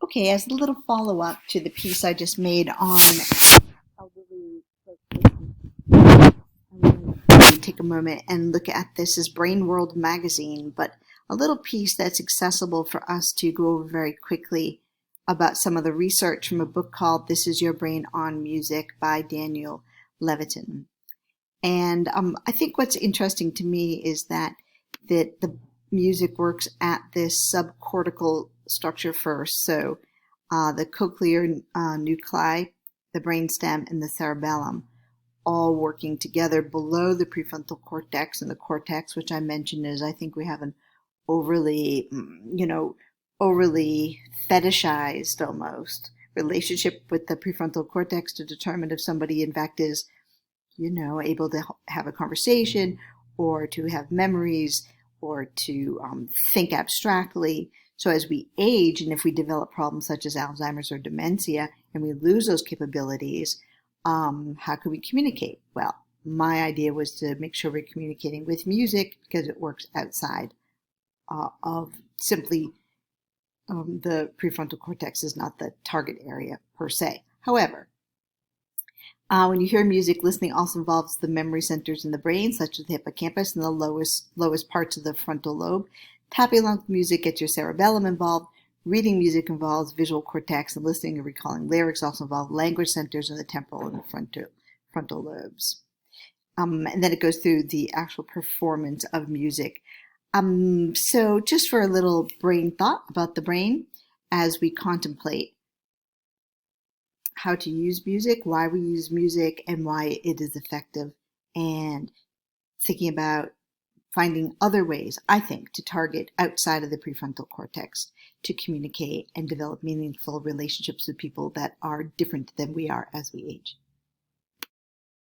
Okay, as a little follow-up to the piece I just made on elderly I'm going to take a moment and look at this as Brain World magazine, but a little piece that's accessible for us to go over very quickly about some of the research from a book called This Is Your Brain on Music by Daniel Levitin. And I think what's interesting to me is that the music works at this subcortical structure first. So the cochlear nuclei, the brainstem, and the cerebellum all working together below the prefrontal cortex, and the cortex, which I mentioned, is I think we have an overly, overly fetishized almost relationship with the prefrontal cortex to determine if somebody in fact is able to have a conversation or to have memories or to think abstractly. So as we age, and if we develop problems such as Alzheimer's or dementia, and we lose those capabilities, how can we communicate? Well, my idea was to make sure we're communicating with music because it works outside of simply the prefrontal cortex is not the target area per se. However, when you hear music, listening also involves the memory centers in the brain, such as the hippocampus and the lowest parts of the frontal lobe. Tapping along with music gets your cerebellum involved. Reading music involves visual cortex, and listening and recalling lyrics also involve language centers in the temporal and the frontal lobes. And then it goes through the actual performance of music. So just for a little brain thought about the brain as we contemplate how to use music, why we use music, and why it is effective, and thinking about finding other ways, I think, to target outside of the prefrontal cortex to communicate and develop meaningful relationships with people that are different than we are as we age.